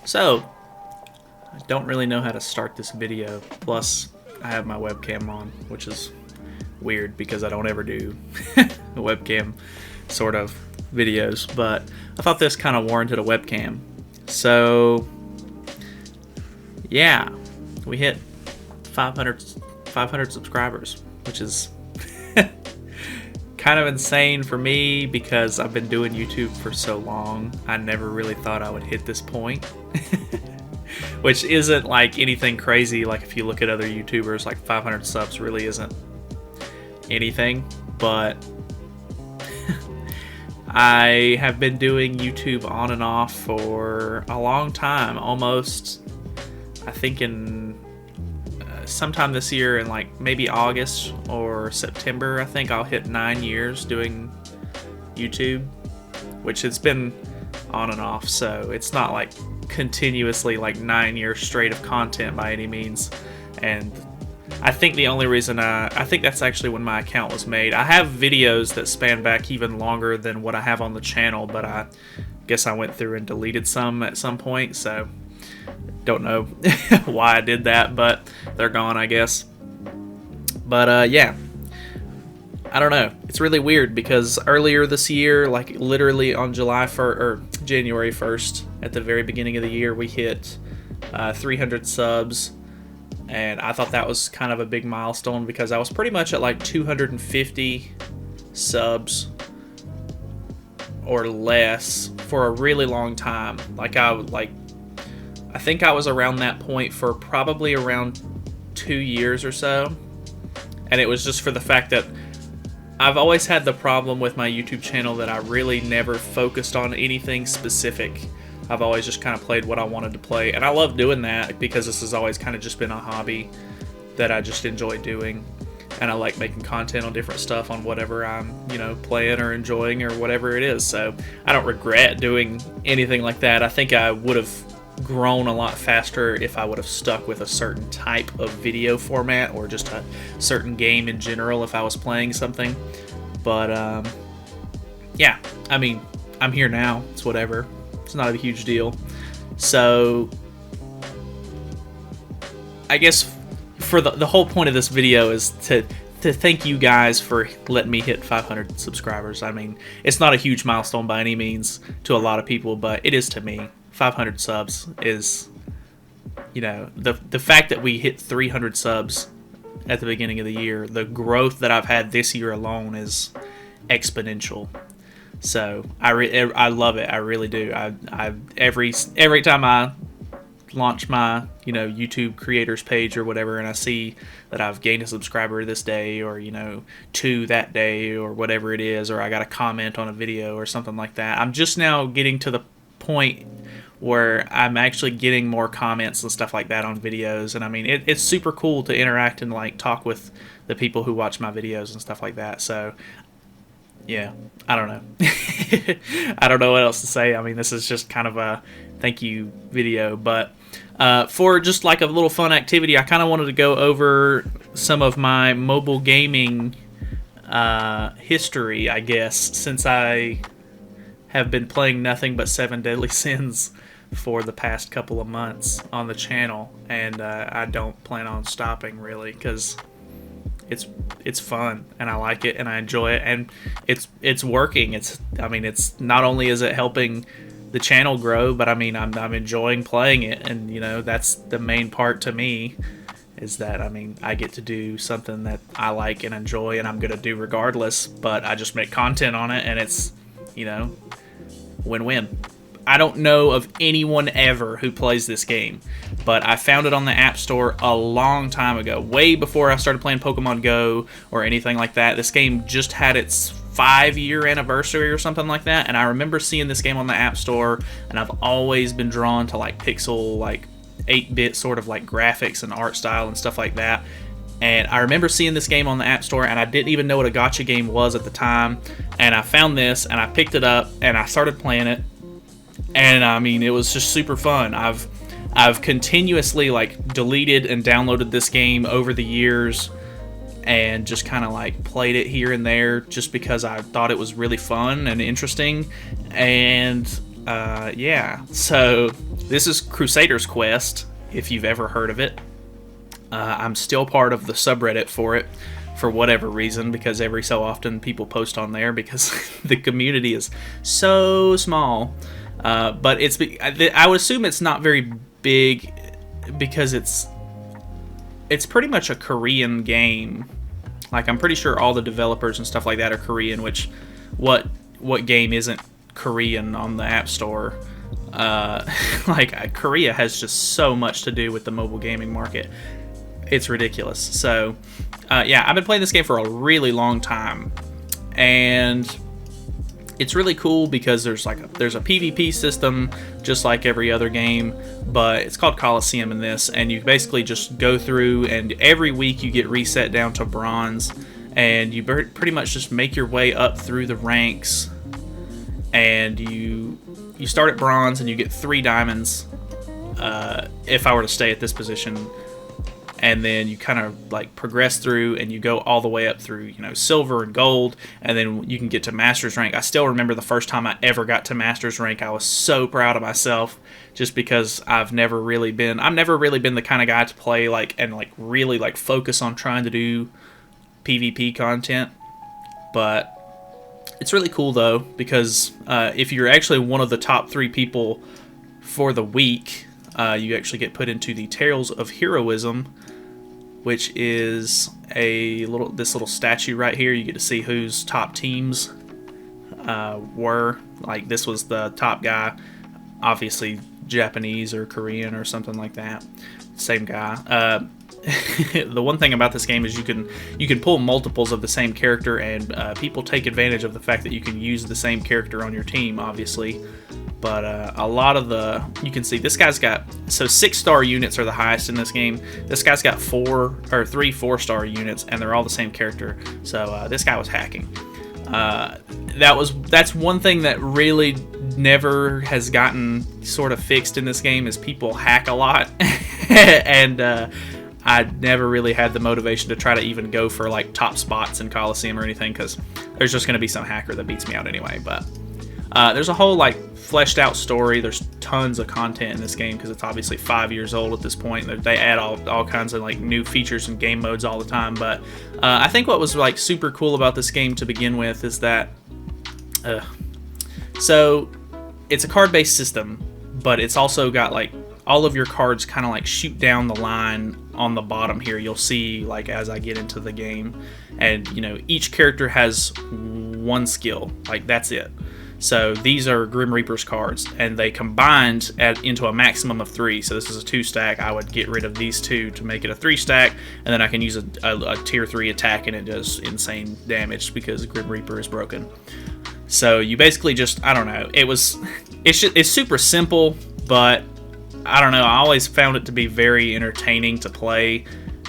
So, I don't really know how to start this video. Plus, I have my webcam on, which is weird because I don't ever do webcam sort of videos. But I thought this kind of warranted a webcam. So, yeah, we hit 500 subscribers, which is kind of insane for me because I've been doing YouTube for so long. I never really thought I would hit this point. Which isn't like anything crazy. Like if you look at other YouTubers, like 500 subs really isn't anything. But I have been doing YouTube on and off for a long time. Almost, I think in sometime this year in like maybe August or September, I think I'll hit 9 years doing YouTube, which it's been on and off, so it's not like continuously like 9 years straight of content by any means. And I think the only reason I think that's actually when my account was made. I have videos that span back even longer than what I have on the channel, but I guess I went through and deleted some at some point, so don't know why I did that, but they're gone, I guess. But yeah, I don't know. It's really weird because earlier this year, like literally on July 1st or January 1st, at the very beginning of the year, we hit 300 subs, and I thought that was kind of a big milestone because I was pretty much at like 250 subs or less for a really long time. I think I was around that point for probably around 2 years or so, and it was just for the fact that I've always had the problem with my YouTube channel that I really never focused on anything specific. I've always just kind of played what I wanted to play, and I love doing that because this has always kind of just been a hobby that I just enjoy doing, and I like making content on different stuff on whatever I'm, playing or enjoying or whatever it is. So I don't regret doing anything like that. I think I would have grown a lot faster if I would have stuck with a certain type of video format or just a certain game in general if I was playing something. But yeah, I mean, I'm here now. It's whatever. It's not a huge deal. So I guess for the whole point of this video is to thank you guys for letting me hit 500 subscribers. I mean, it's not a huge milestone by any means to a lot of people, but it is to me. 500 subs is, the fact that we hit 300 subs at the beginning of the year, the growth that I've had this year alone is exponential. So I love it. I really do. I every time I launch my YouTube creators page or whatever, and I see that I've gained a subscriber this day, or 2 that day, or whatever it is, or I got a comment on a video or something like that. I'm just now getting to the point where I'm actually getting more comments and stuff like that on videos, and I mean it's super cool to interact and like talk with the people who watch my videos and stuff like that. So yeah, I don't know. I don't know what else to say. I mean, this is just kind of a thank you video, but for just like a little fun activity, I kind of wanted to go over some of my mobile gaming history, I guess, since I have been playing nothing but 7 Deadly Sins for the past couple of months on the channel, and I don't plan on stopping really because it's fun and I like it and I enjoy it, and it's working. It's not only is it helping the channel grow, but I mean I'm enjoying playing it, and that's the main part to me, is that I get to do something that I like and enjoy and I'm gonna do regardless, but I just make content on it, and it's win-win. I don't know of anyone ever who plays this game, but I found it on the App Store a long time ago, way before I started playing Pokemon Go or anything like that. This game just had its 5-year anniversary or something like that, and I remember seeing this game on the App Store, and I've always been drawn to like pixel, like 8-bit sort of like graphics and art style and stuff like that. And I remember seeing this game on the App Store, and I didn't even know what a gacha game was at the time, and I found this and I picked it up and I started playing it, and I mean it was just super fun. I've continuously like deleted and downloaded this game over the years and just kind of like played it here and there just because I thought it was really fun and interesting. And yeah, so This is Crusaders Quest, if you've ever heard of it. I'm still part of the subreddit for it, for whatever reason, because every so often people post on there because the community is so small. But I would assume it's not very big because it's pretty much a Korean game. Like, I'm pretty sure all the developers and stuff like that are Korean, which what game isn't Korean on the App Store? Like, Korea has just so much to do with the mobile gaming market. It's ridiculous. So, yeah, I've been playing this game for a really long time, and it's really cool because there's a PvP system just like every other game, but it's called Coliseum in this, and you basically just go through, and every week you get reset down to bronze, and you pretty much just make your way up through the ranks, and you start at bronze and you get 3 diamonds if I were to stay at this position. And then you kind of like progress through, and you go all the way up through, silver and gold, and then you can get to master's rank. I still remember the first time I ever got to master's rank. I was so proud of myself, just because I've never really been the kind of guy to play and really focus on trying to do PvP content. But it's really cool though, because if you're actually one of the top 3 people for the week, you actually get put into the Tales of Heroism, which is this little statue right here. You get to see whose top teams were. Like, this was the top guy, obviously Japanese or Korean or something like that. Same guy. The one thing about this game is you can pull multiples of the same character, and people take advantage of the fact that you can use the same character on your team, obviously. But a lot of you can see this guy's got, 6-star units are the highest in this game. This guy's got 3 4-star units, and they're all the same character. So this guy was hacking. That's one thing that really never has gotten sort of fixed in this game, is people hack a lot. And I never really had the motivation to try to even go for top spots in Coliseum or anything, because there's just going to be some hacker that beats me out anyway. But there's a whole fleshed out story. There's tons of content in this game because it's obviously 5 years old at this point. They add all kinds of new features and game modes all the time. But I think what was super cool about this game to begin with is that so it's a card-based system, but it's also got all of your cards kind of shoot down the line on the bottom here. You'll see as I get into the game, and each character has one skill. That's it. So these are Grim Reaper's cards, and they combined into a maximum of 3. So this is a 2-stack. I would get rid of these 2 to make it a 3-stack, and then I can use a tier 3 attack, and it does insane damage because Grim Reaper is broken. So you basically just, I don't know. It's super simple, but I don't know. I always found it to be very entertaining to play,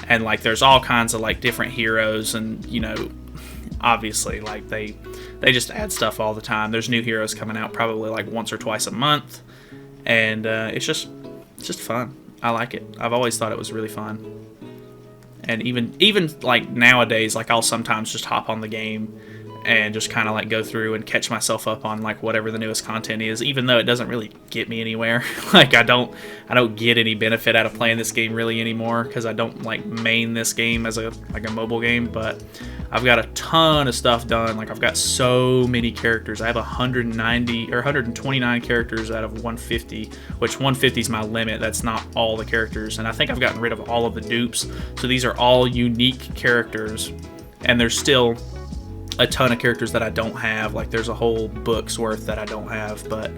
and there's all kinds of different heroes, and obviously they just add stuff all the time. There's new heroes coming out probably once or twice a month, and it's just fun. I like it. I've always thought it was really fun. And even nowadays, I'll sometimes just hop on the game and just kind of go through and catch myself up on whatever the newest content is, even though it doesn't really get me anywhere. I don't get any benefit out of playing this game really anymore, because I don't main this game as a mobile game. But I've got a ton of stuff done. I've got so many characters. I have 190 or 129 characters out of 150, which 150 is my limit. That's not all the characters, and I think I've gotten rid of all of the dupes. So these are all unique characters, and there's still a ton of characters that I don't have. There's a whole book's worth that I don't have. But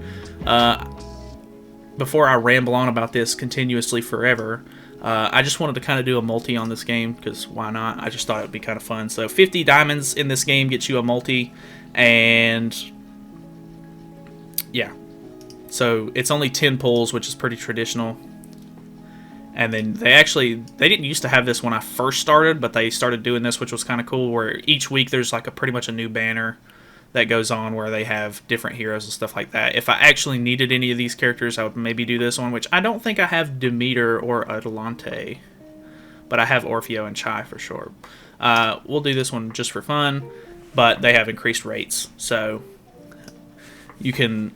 before I ramble on about this continuously forever, I just wanted to kind of do a multi on this game, because why not? I just thought it would be kind of fun. So 50 diamonds in this game gets you a multi, and yeah. So it's only 10 pulls, which is pretty traditional. And then they didn't used to have this when I first started, but they started doing this, which was kind of cool, where each week there's pretty much a new banner that goes on where they have different heroes and stuff like that. If I actually needed any of these characters, I would maybe do this one, which I don't think I have Demeter or Adelante, but I have Orfeo and Chai for sure. We'll do this one just for fun, but they have increased rates, so you can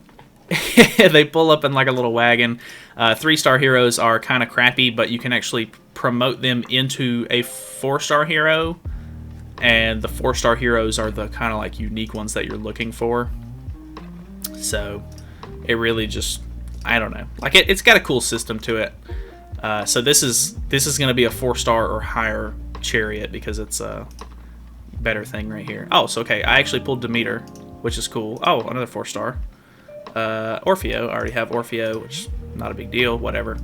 They pull up in like a little wagon. 3-star heroes are kind of crappy, but you can actually promote them into a 4-star hero, and the 4-star heroes are the kind of like unique ones that you're looking for. So it really just, I don't know, like it's got a cool system to it. So this is going to be a 4-star or higher chariot because it's a better thing right here. Oh, so okay, I actually pulled Demeter, which is cool. Oh, another 4-star. Orfeo, I already have Orfeo, which is not a big deal, whatever.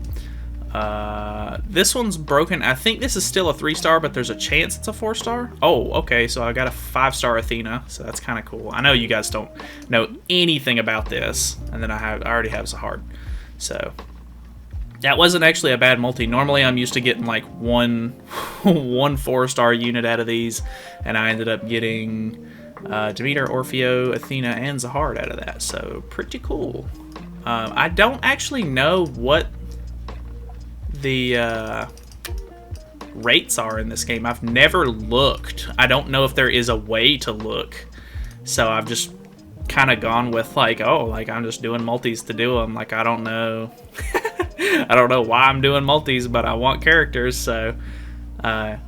This one's broken. I think this is still a 3-star, but there's a chance it's a 4-star. Oh, okay, so I got a 5-star Athena, so that's kind of cool. I know you guys don't know anything about this, and then I already have Zahard. So that wasn't actually a bad multi. Normally I'm used to getting like one 4-star unit out of these, and I ended up getting Demeter, Orfeo, Athena, and Zahard out of that. So pretty cool. I don't actually know what the rates are in this game. I've never looked. I don't know if there is a way to look. So I've just kind of gone with like, oh, like I'm just doing multis to do them. Like I don't know. I don't know why I'm doing multis, but I want characters. So yeah,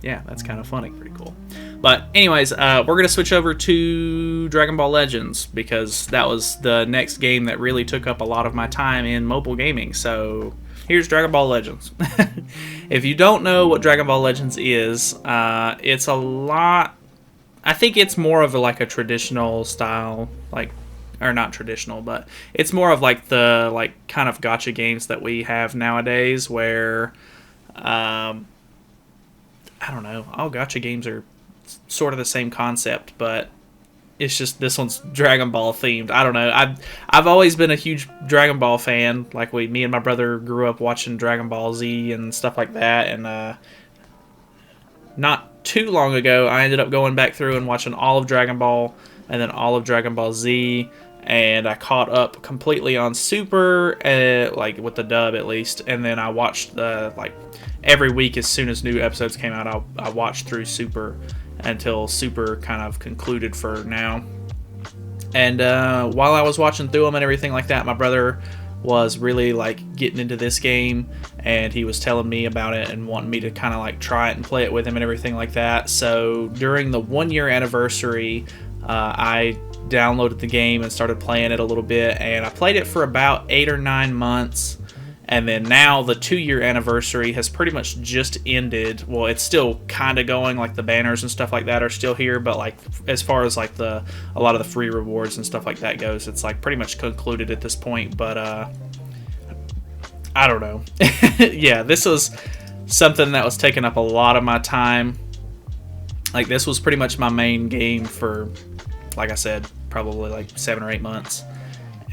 that's kind of funny. Pretty cool. But anyways, we're going to switch over to Dragon Ball Legends because that was the next game that really took up a lot of my time in mobile gaming. So here's Dragon Ball Legends. If you don't know what Dragon Ball Legends is, it's a lot... I think it's more of like a traditional style, like, or not traditional, but it's more of like the like kind of gacha games that we have nowadays where, I don't know, all gacha games are sort of the same concept, but it's just this one's Dragon Ball themed. I don't know. I've always been a huge Dragon Ball fan. Like me and my brother grew up watching Dragon Ball Z and stuff like that, and not too long ago, I ended up going back through and watching all of Dragon Ball and then all of Dragon Ball Z, and I caught up completely on Super, like with the dub at least, and then I watched like every week as soon as new episodes came out, I watched through Super until Super kind of concluded for now. And while I was watching through them and everything like that, my brother was really like getting into this game, and he was telling me about it and wanting me to kind of like try it and play it with him and everything like that. So during the 1-year anniversary, I downloaded the game and started playing it a little bit, and I played it for about 8 or 9 months. And then now the 2-year anniversary has pretty much just ended. Well, it's still kind of going, like the banners and stuff like that are still here, but like as far as like a lot of the free rewards and stuff like that goes, it's like pretty much concluded at this point. But I don't know. Yeah, this was something that was taking up a lot of my time. Like this was pretty much my main game for, like I said, probably like 7 or 8 months.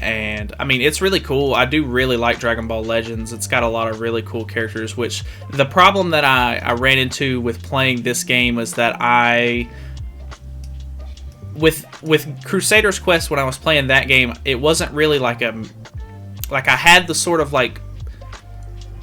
And I mean, it's really cool. I do really like Dragon Ball Legends. It's got a lot of really cool characters, which the problem that I ran into with playing this game was that with Crusaders Quest, when I was playing that game, it wasn't really like I had the sort of like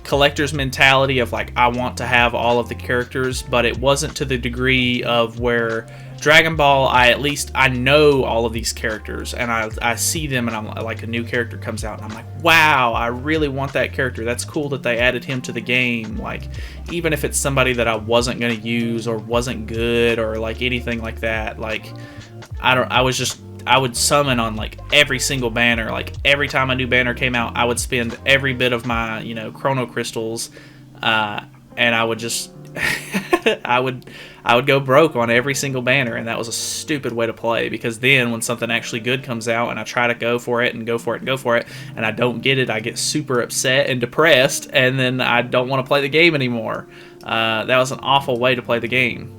collector's mentality of like I want to have all of the characters, but it wasn't to the degree of where Dragon Ball, I know all of these characters, and I see them, and I'm like, a new character comes out, and I'm like, wow, I really want that character. That's cool that they added him to the game. Like, even if it's somebody that I wasn't gonna use or wasn't good or like anything like that, like I would summon on like every single banner. Like every time a new banner came out, I would spend every bit of my chrono crystals, and I would just I would go broke on every single banner, and that was a stupid way to play, because then when something actually good comes out and I try to go for it and go for it and go for it and I don't get it, I get super upset and depressed, and then I don't want to play the game anymore. That was an awful way to play the game.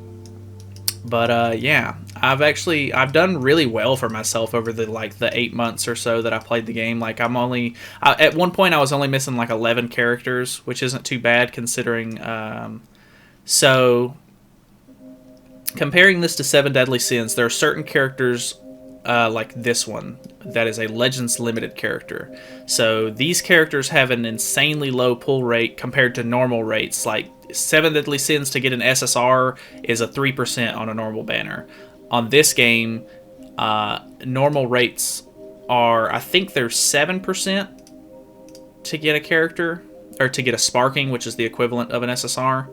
But yeah, I've done really well for myself over the 8 months or so that I played the game. Like at one point I was only missing like 11 characters, which isn't too bad considering. So comparing this to 7 Deadly Sins, there are certain characters like this one that is a Legends Limited character. So these characters have an insanely low pull rate compared to normal rates. Like 7 Deadly Sins to get an SSR is a 3% on a normal banner. On this game, normal rates are, I think they're 7% to get a character, or to get a sparking, which is the equivalent of an SSR.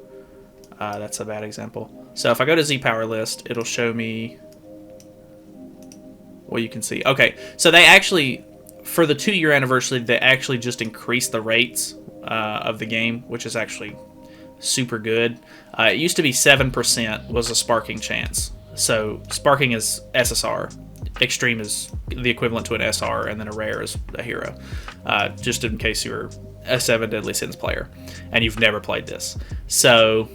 That's a bad example. So if I go to Z Power list, it'll show me what you can see. Okay, so they actually, for the 2-year anniversary, they actually just increased the rates of the game, which is actually super good. It used to be 7% was a sparking chance. So sparking is SSR. Extreme is the equivalent to an SR, and then a rare is a hero. Just in case you're a 7 Deadly Sins player and you've never played this. So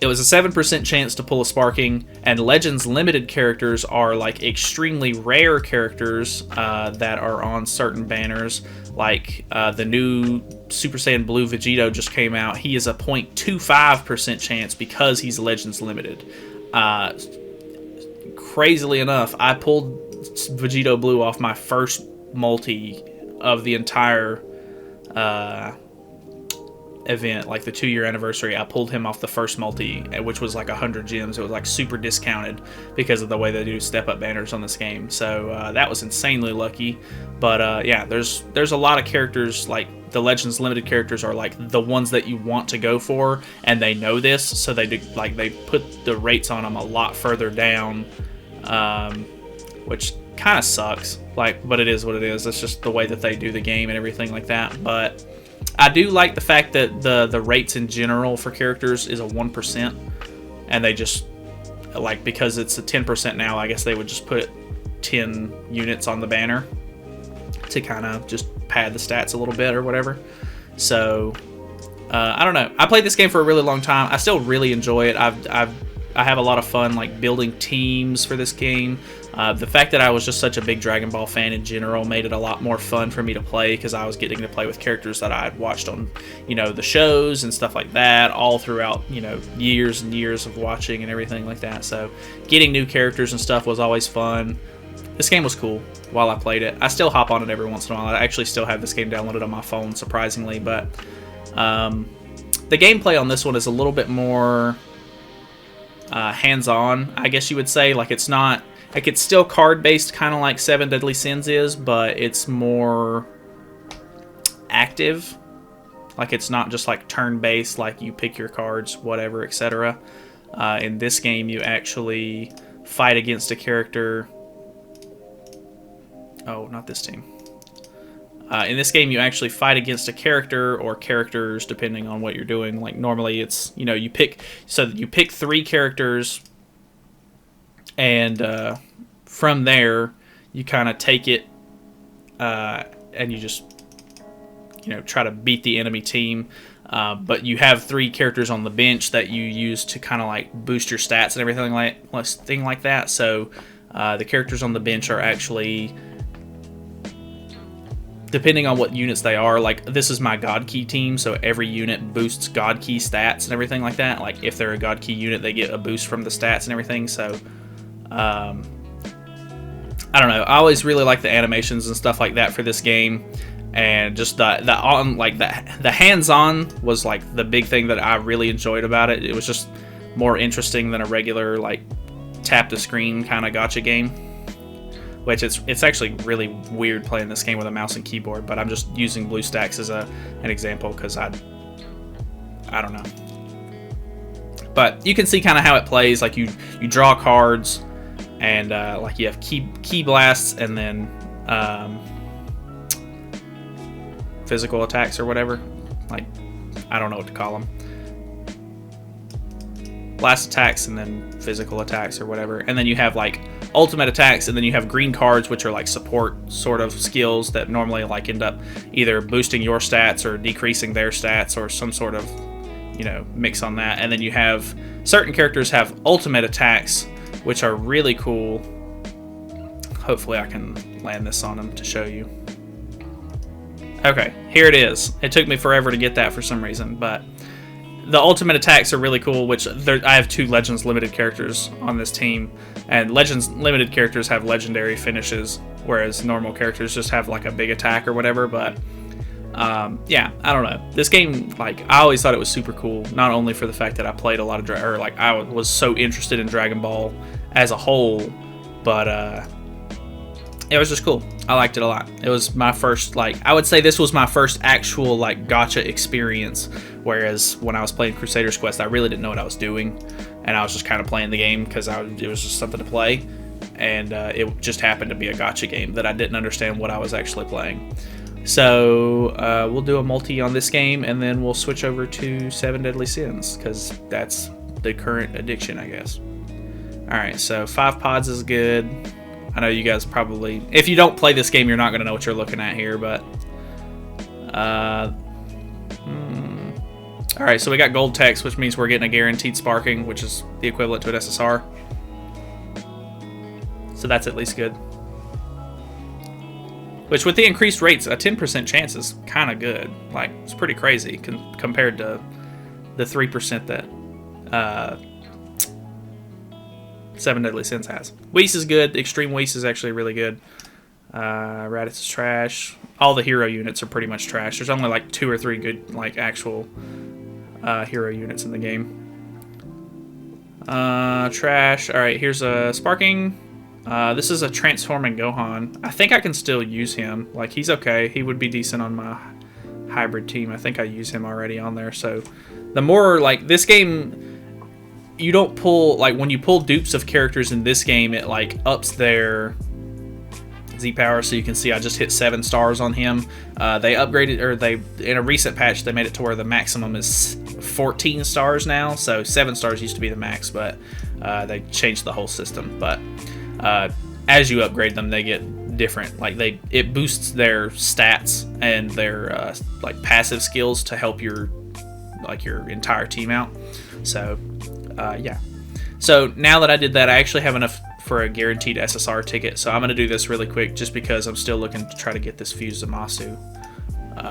it was a 7% chance to pull a sparking, and Legends limited characters are like extremely rare characters that are on certain banners. Like the new Super Saiyan Blue Vegito just came out. He is a 0.25% chance because he's Legends limited. Crazily enough, I pulled Vegito Blue off my first multi of the entire event, like the 2-year anniversary. I pulled him off the first multi, which was like 100 gems. It was like super discounted because of the way they do step up banners on this game. So that was insanely lucky. But yeah, there's a lot of characters, like the Legends limited characters are like the ones that you want to go for, and they know this, so they do, like, they put the rates on them a lot further down, which kind of sucks, like, but it is what it is. It's just the way that they do the game and everything like that. But I do like the fact that the rates in general for characters is a 1%, and they just, like, because it's a 10% now, I guess they would just put 10 units on the banner to kind of just pad the stats a little bit or whatever. So I don't know. I played this game for a really long time. I still really enjoy it. I have a lot of fun, like, building teams for this game. The fact that I was just such a big Dragon Ball fan in general made it a lot more fun for me to play, because I was getting to play with characters that I had watched on, you know, the shows and stuff like that, all throughout, you know, years and years of watching and everything like that. So getting new characters and stuff was always fun. This game was cool while I played it. I still hop on it every once in a while. I actually still have this game downloaded on my phone, surprisingly, but the gameplay on this one is a little bit more hands-on, I guess you would say. Like, it's not, like, it's still card-based, kind of like 7 Deadly Sins is, but it's more active. Like, it's not just like turn-based, like you pick your cards, whatever, etc. In this game, you actually fight against a character. Oh, not this team. In this game, you actually fight against a character or characters, depending on what you're doing. Like, normally it's, you know, you pick 3 characters, and from there, you kind of take it, and you just, you know, try to beat the enemy team. But you have 3 characters on the bench that you use to kind of like boost your stats and everything like that. So the characters on the bench are actually, depending on what units they are, like, this is my God Key team, so every unit boosts God Key stats and everything like that. Like, if they're a God Key unit, they get a boost from the stats and everything. So I don't know. I always really like the animations and stuff like that for this game, and just the hands-on was like the big thing that I really enjoyed about it. It was just more interesting than a regular, like, tap the screen kind of gacha game. Which it's actually really weird playing this game with a mouse and keyboard, but I'm just using BlueStacks as an example because I don't know. But you can see kind of how it plays. Like, you draw cards, and like, you have key blasts, and then physical attacks or whatever. Like, I don't know what to call them. Blast attacks and then physical attacks or whatever. And then you have like ultimate attacks, and then you have green cards, which are like support sort of skills that normally like end up either boosting your stats or decreasing their stats, or some sort of, you know, mix on that. And then you have certain characters have ultimate attacks, which are really cool. Hopefully I can land this on them to show you. Okay, here it is. It took me forever to get that for some reason, but the ultimate attacks are really cool, which I have 2 Legends limited characters on this team, and Legends limited characters have legendary finishes, whereas normal characters just have like a big attack or whatever. But yeah, I don't know. This game, like, I always thought it was super cool, not only for the fact that I played a lot of I was so interested in Dragon Ball as a whole, but it was just cool. I liked it a lot. It was my first, like, I would say this was my first actual, like, gacha experience, whereas when I was playing Crusaders Quest, I really didn't know what I was doing, and I was just kind of playing the game because it was just something to play, and it just happened to be a gacha game that I didn't understand what I was actually playing. So we'll do a multi on this game, and then we'll switch over to 7 Deadly Sins, because that's the current addiction, I guess. Alright, so 5 pods is good. I know you guys probably, if you don't play this game, you're not going to know what you're looking at here, but alright, so we got gold text, which means we're getting a guaranteed sparking, which is the equivalent to an SSR. So that's at least good. Which, with the increased rates, a 10% chance is kind of good. Like, it's pretty crazy compared to the 3% that 7 Deadly Sins has. Whis is good. Extreme Whis is actually really good. Raditz is trash. All the hero units are pretty much trash. There's only like 2 or 3 good, like, actual hero units in the game. Trash. Alright, here's a Sparking. This is a Transforming Gohan. I think I can still use him. Like, he's okay. He would be decent on my hybrid team. I think I use him already on there. So, the more, like, this game, you don't pull, like, when you pull dupes of characters in this game, it, like, ups their Z power. So you can see I just hit 7 stars on him. They upgraded, or in a recent patch, they made it to where the maximum is 14 stars now. So 7 stars used to be the max, but they changed the whole system. But as you upgrade them, they get different. Like, it boosts their stats and their like passive skills to help your entire team out. So yeah. So now that I did that, I actually have enough for a guaranteed SSR ticket. So I'm going to do this really quick just because I'm still looking to try to get this fused Zamasu,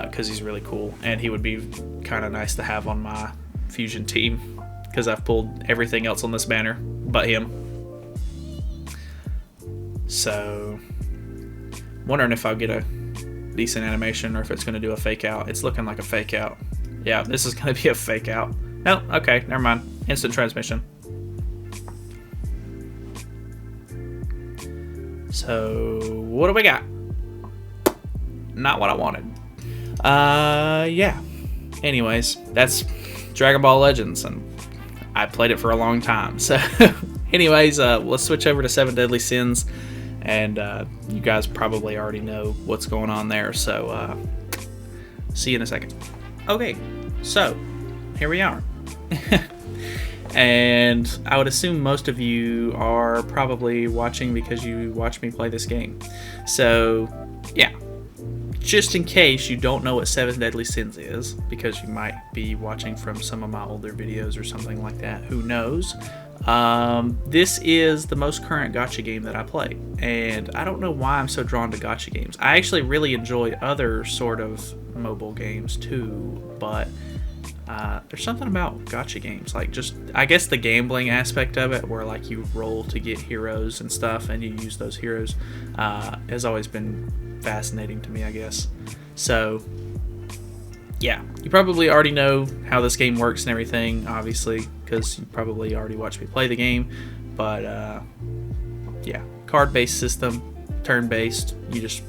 because he's really cool and he would be kind of nice to have on my fusion team, because I've pulled everything else on this banner but him. So wondering if I'll get a decent animation or if it's going to do a fake out. It's looking like a fake out. Yeah, this is going to be a fake out. No, okay, never mind. Instant transmission. So, what do we got? Not what I wanted. Yeah. Anyways, that's Dragon Ball Legends, and I played it for a long time. So, anyways, let's switch over to 7 Deadly Sins, and you guys probably already know what's going on there. So, see you in a second. Okay, so here we are. And I would assume most of you are probably watching because you watch me play this game. So, yeah. Just in case you don't know what 7 Deadly Sins is, because you might be watching from some of my older videos or something like that, who knows? This is the most current gacha game that I play, and I don't know why I'm so drawn to gacha games. I actually really enjoy other sort of mobile games too, but there's something about gacha games, like, just, I guess the gambling aspect of it, where like you roll to get heroes and stuff and you use those heroes, has always been fascinating to me, I guess. So yeah, you probably already know how this game works and everything, obviously, because you probably already watched me play the game. But yeah, card-based system, turn-based. You just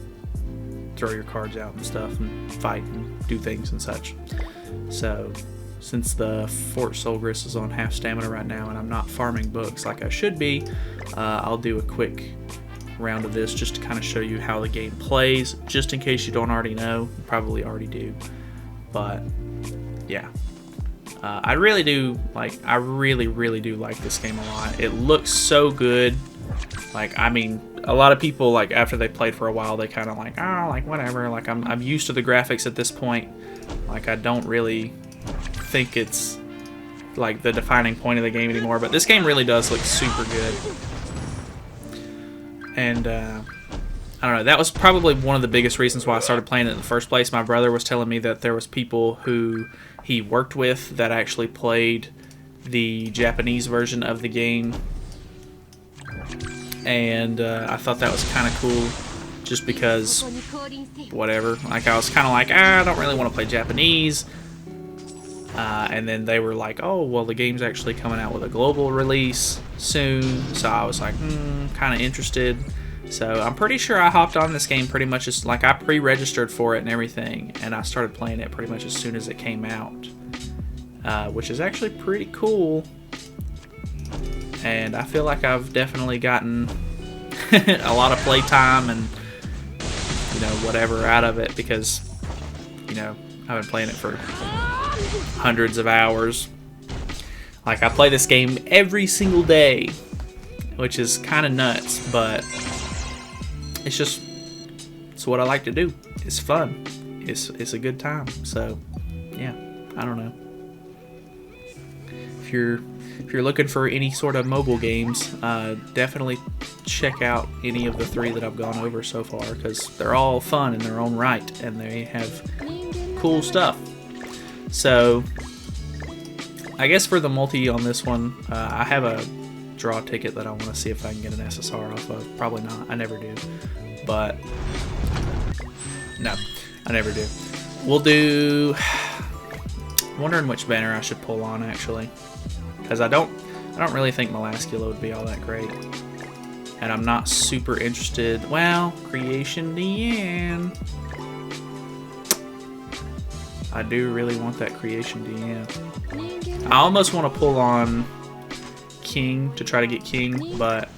throw your cards out and stuff and fight and do things and such. So since the Fort Solgris is on half stamina right now and I'm not farming books like I should be, I'll do a quick round of this just to kind of show you how the game plays, just in case you don't already know. You probably already do, but yeah, I really do like, I really do like this game a lot. It looks so good. Like, I mean, a lot of people, like, after they played for a while, they kind of like, oh, like, whatever, like, I'm used to the graphics at this point. Like, I don't really think it's like the defining point of the game anymore, but this game really does look super good. And I don't know, that was probably one of the biggest reasons why I started playing it in the first place. My brother was telling me that there was people who he worked with that actually played the Japanese version of the game, and I thought that was kind of cool, just because whatever, like, I was kind of like, I don't really want to play Japanese, and then they were like, oh, well, the game's actually coming out with a global release soon, so I was like, kind of interested. So I'm pretty sure I hopped on this game pretty much as like I pre-registered for it and everything, and I started playing it pretty much as soon as it came out, which is actually pretty cool. And I feel like I've definitely gotten a lot of playtime and whatever out of it, because I've been playing it for hundreds of hours. Like I play this game every single day, which is kind of nuts, but it's what I like to do. It's fun. It's a good time. So yeah, I don't know. If you're looking for any sort of mobile games, definitely check out any of the 3 that I've gone over so far, because they're all fun in their own right and they have cool stuff. So I guess for the multi on this one, I have a draw ticket that I want to see if I can get an SSR off of. Probably not. I never do. But no, I never do. We'll do. I'm wondering which banner I should pull on actually, because I don't really think Melascula would be all that great, and I'm not super interested. Well, Creation Deanne. I do really want that Creation Deanne. I almost want to pull on King to try to get King, but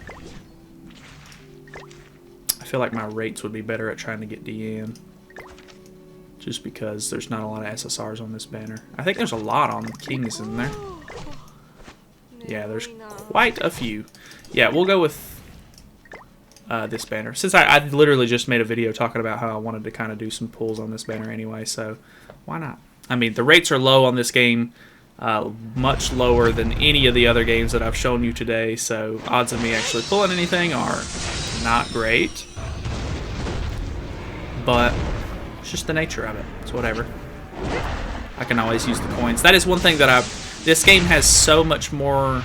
I feel like my rates would be better at trying to get Deanne, just because there's not a lot of SSRs on this banner. I think there's a lot on Kings in there. Yeah, there's quite a few. Yeah, we'll go with this banner, since I literally just made a video talking about how I wanted to kind of do some pulls on this banner anyway, so why not? I mean, the rates are low on this game. Much lower than any of the other games that I've shown you today, so odds of me actually pulling anything are not great, but it's just the nature of it. It's whatever. I can always use the coins. That is one thing that this game has so much more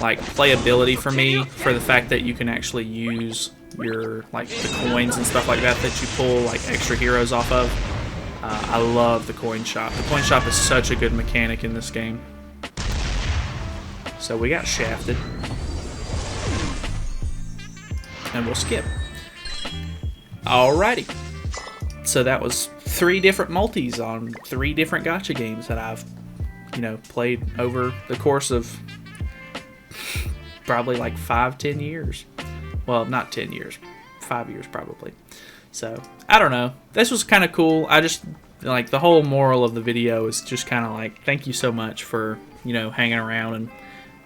like playability for me, for the fact that you can actually use your the coins and stuff like that you pull like extra heroes off of. I love the coin shop. The coin shop is such a good mechanic in this game. So we got shafted. And we'll skip. Alrighty. So that was 3 different multis on 3 different gacha games that I've, played over the course of probably like 5-10 years. Well, not 10 years. 5 years probably. So, I don't know. This was kind of cool. I just, the whole moral of the video is just kind of thank you so much for, hanging around and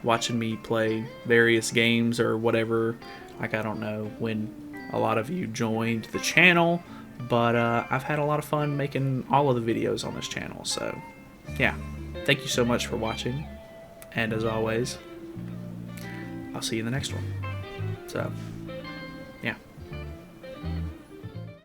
watching me play various games or whatever. I don't know when a lot of you joined the channel, but I've had a lot of fun making all of the videos on this channel. So, yeah. Thank you so much for watching. And as always, I'll see you in the next one. So...